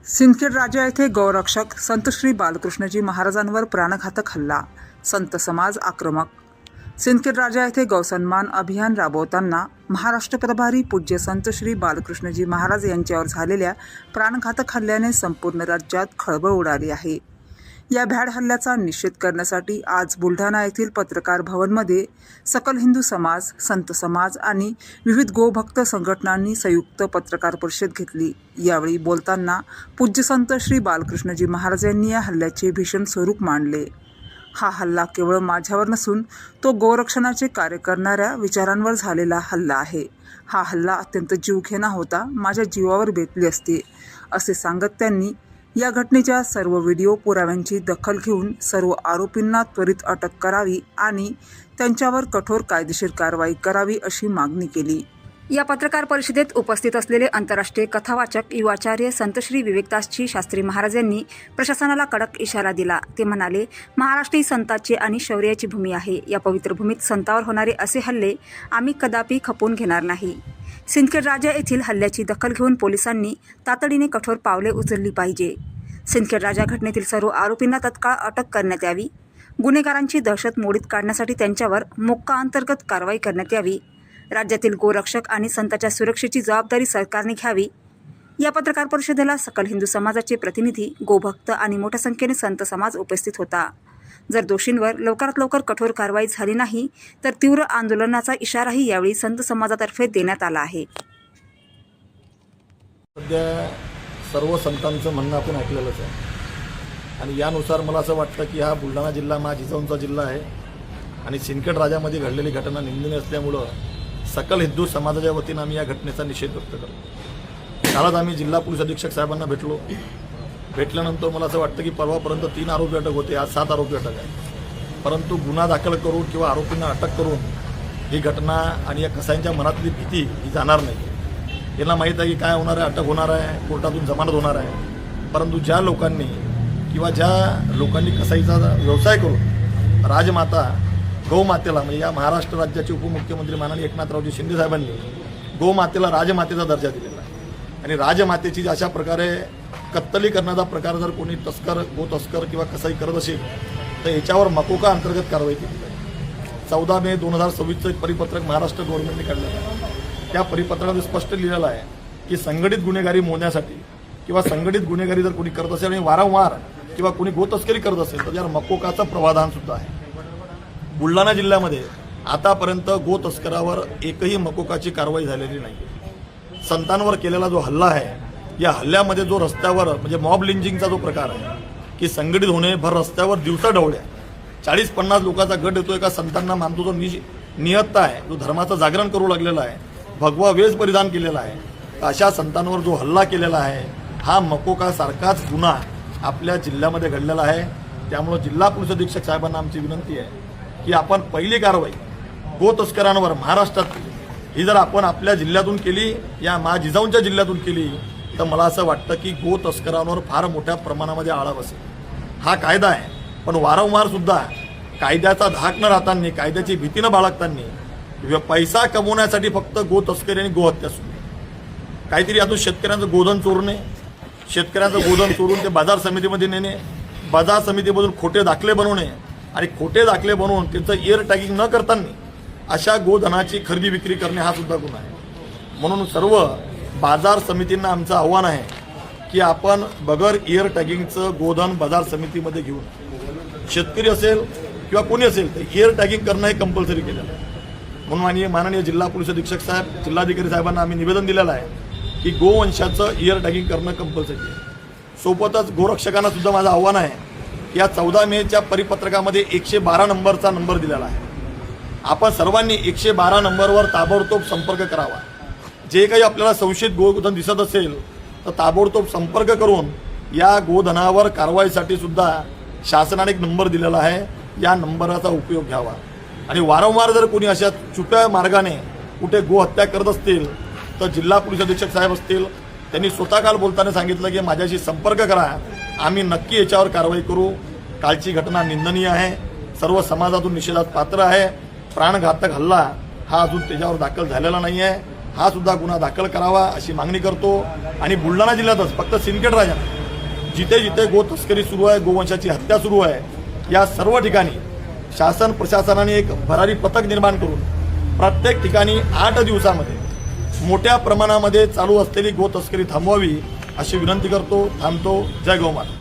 सिंदखेड राजा येथे गौरक्षक संत श्री बालकृष्णजी महाराजांवर प्राणघातक हल्ला, संत समाज आक्रमक। सिंदखेड राजा येथे गौसन्मान अभियान राबवताना महाराष्ट्र प्रभारी पूज्य संत श्री बालकृष्णजी महाराज यांच्यावर झालेल्या प्राणघातक हल्ल्याने संपूर्ण राज्यात खळबळ उडाली आहे। या भ्याड हल्ल्याचा निषेध करण्यासाठी आज बुलढाणा येथील पत्रकार भवनमध्ये सकल हिंदू समाज, संत समाज आणि विविध गोभक्त संघटनांनी संयुक्त पत्रकार परिषद घेतली। यावेळी बोलताना पूज्य संत श्री बालकृष्णजी महाराज यांनी या हल्ल्याचे भीषण स्वरूप मांडले। हा हल्ला केवळ माझ्यावर नसून तो गोरक्षणाचे कार्य करणाऱ्या विचारांवर झालेला हल्ला आहे। हा हल्ला अत्यंत जीवघेणा होता, माझ्या जीवावर बेतली असते, असे सांगत त्यांनी या घटनेच्या सर्व व्हिडिओ पुराव्यांची दखल घेऊन सर्व आरोपींना त्वरित अटक करावी आणि त्यांच्यावर कठोर कायदेशीर कारवाई करावी अशी मागणी केली। या पत्रकार परिषदेत उपस्थित असलेले आंतरराष्ट्रीय कथावाचक युवाचार्य संत श्री विवेकदासजी शास्त्री महाराज यांनी प्रशासनाला कडक इशारा दिला। ते म्हणाले, महाराष्ट्र ही संतांची आणि शौर्याची भूमी आहे। या पवित्र भूमीत संतांवर होणारे असे हल्ले आम्ही कदापि खपवून घेणार नाही। सिंदखेड राजा येथील हल्ल्याची दखल घेऊन पोलिसांनी तातडीने कठोर पावले उचलली पाहिजे। सिंदखेड राजा घटनेतील सर्व आरोपींना तत्काळ अटक करण्यात यावी। गुन्हेगारांची दहशत मोडीत काढण्यासाठी त्यांच्यावर मोक्का अंतर्गत कारवाई करण्यात यावी। राज्यातील गोरक्षक आणि संतांच्या सुरक्षेची जबाबदारी सरकारने घ्यावी। या पत्रकार परिषदेला सकल हिंदू समाजाचे प्रतिनिधी, गोभक्त आणि मोठ्या संख्येने संत समाज उपस्थित होता। जर दोषींवर लवकरात लवकर कठोर कारवाई झाली नाही तर तीव्र आंदोलनाचा इशाराही यावेळी संत समाजातर्फे देण्यात आला आहे। सध्या सर्व संतांचं म्हणणं आपण ऐकलेलंच आहे आणि यानुसार मला असं वाटतं की हा बुलढाणा जिल्हा जिजाऊंचा जिल्हा आहे आणि सिंदखेड राजामध्ये घडलेली घटना निंदनीय असल्यामुळं सकल हिंदू समाजाच्या वतीनं आम्ही या घटनेचा निषेध व्यक्त करतो। कालच आम्ही जिल्हा पोलीस अधीक्षक साहेबांना भेटल्यानंतर मला असं वाटतं की परवापर्यंत 3 आरोपी अटक होते, आज 7 आरोपी अटक आहे। परंतु गुन्हा दाखल करून किंवा आरोपींना अटक करून ही घटना आणि या कसाईंच्या मनातली भीती ही जाणार नाही। यांना माहीत आहे की काय होणार आहे, अटक होणार आहे, कोर्टातून जमानत होणार आहे। परंतु ज्या लोकांनी कसाईचा व्यवसाय करून राजमाता गौमातेला म्हणजे या महाराष्ट्र राज्याचे उपमुख्यमंत्री माननीय एकनाथरावजी शिंदे साहेबांनी गौमातेला राजमातेचा दर्जा दिलेला आहे आणि राजमातेची अशा प्रकारे कत्तली करण्याचा प्रकार जर कोणी गोतस्कर किंवा कसाई करत असेल तर याच्यावर मकोका अंतर्गत कारवाई केली आहे। 14 मे 2026चं एक परिपत्रक महाराष्ट्र गव्हर्नमेंटने काढलेलं आहे। त्या परिपत्रकात स्पष्ट लिहिलेलं आहे की संघटित गुन्हेगारी मोजण्यासाठी किंवा संघटित गुन्हेगारी जर कोणी करत असेल आणि वारंवार किंवा कोणी गोतस्करी करत असेल तर यावर मकोकाचं प्रावधान सुद्धा आहे। बुलढाणा जिल्ह्यामध्ये आतापर्यंत गोतस्करावर एकही मकोकाची कारवाई झालेली नाही। संतांवर केलेला जो हल्ला आहे, या हल्ल्यामध्ये जो रस्त्यावर म्हणजे मॉब लिंचिंगचा जो प्रकार आहे की संघटित होणे, भर रस्त्यावर दिवसा ढवळ्या 40-50 लोकांचा गट येतो, एका संतांना मानतो जो निहत्ता आहे, जो धर्माचं जागरण करू लागलेला आहे, भगवा वेश परिधान केलेला आहे, अशा संतांवर जो हल्ला केलेला आहे हा मकोकासारखाच गुन्हा आपल्या जिल्ह्यामध्ये घडलेला आहे। त्यामुळे जिल्हा पोलीस अधीक्षक साहेबांना आमची विनंती आहे की आपण पहिली कारवाई गोतस्करांवर महाराष्ट्रात ही जर आपण आपल्या जिल्ह्यातून केली, या जिजाऊंच्या जिल्ह्यातून केली तर मला असं वाटतं की गोतस्करांवर फार मोठ्या प्रमाणामध्ये आळा बसेल। हा कायदा आहे, पण वारंवार सुद्धा कायद्याचा धाक न राहताना, कायद्याची भीती न बाळगताना पैसा कमवण्यासाठी फक्त गोतस्करी आणि गोहत्या सुरू काहीतरी यातून शेतकऱ्यांचं गोधन चोरणे, शेतकऱ्यांचं गोधन चोरून ते बाजार समितीमध्ये नेणे, बाजार समितीमधून खोटे दाखले बनवणे आणि खोटे दाखले बनवून त्यांचं इयर टॅगिंग न करताना अशा गोधनाची खरेदी विक्री करणे हा सुद्धा गुन्हा आहे। म्हणून सर्व बाजार समितींना आमचं आव्हान आहे की आपण बगर इयर टॅगिंगचं गोधन बाजार समितीमध्ये घेऊन शेतकरी असेल किंवा कोणी असेल तर इयर टॅगिंग करणं हे कंपल्सरी केलेलं आहे। म्हणून माननीय जिल्हा पोलीस अधीक्षक साहेब, जिल्हाधिकारी साहेबांना आम्ही निवेदन दिलेलं आहे की गोवंशाचं इयर टॅगिंग करणं कंपल्सरी आहे। सोबतच गोरक्षकांना सुद्धा माझं आव्हान आहे, या 14 मेच्या परिपत्रकामध्ये 112 नंबरचा नंबर दिलेला आहे। आपण सर्वांनी 112 नंबरवर ताबडतोब संपर्क करावा। जे काही आपल्याला संशयित गोधन दिसत असेल तर ताबडतोब संपर्क करून या गोधनावर कारवाईसाठी सुद्धा शासनाने एक नंबर दिलेला आहे, या नंबराचा उपयोग घ्यावा। आणि वारंवार जर कोणी अशा छुप्या मार्गाने कुठे गोहत्या करत असतील तर जिल्हा पोलीस अधीक्षक साहेब असतील, त्यांनी स्वतः काल बोलताना सांगितलं की माझ्याशी संपर्क करा, आम्ही नक्की याच्यावर कारवाई करू। कालची घटना निंदनीय आहे, सर्व समाजातून निषेधात पात्र आहे। प्राणघातक हल्ला हा अजून त्याच्यावर दाखल झालेला नाही आहे। हा सुद्धा गुन्हा दाखल करावा अशी मागणी करतो. आणि बुलढाणा जिल्ह्यातच फक्त सिंदखेड राजा जिथे जिथे गो तस्करी सुरू आहे, गोवंशाची हत्या सुरू आहे, या सर्व ठिकाणी शासन प्रशासनाने एक भरारी पथक निर्माण करून प्रत्येक ठिकाणी 8 दिवसामध्ये मोठ्या प्रमाणामध्ये चालू असलेली गो तस्करी थांबवावी अशी विनंती करतो. थांबतो. जय गौ माता.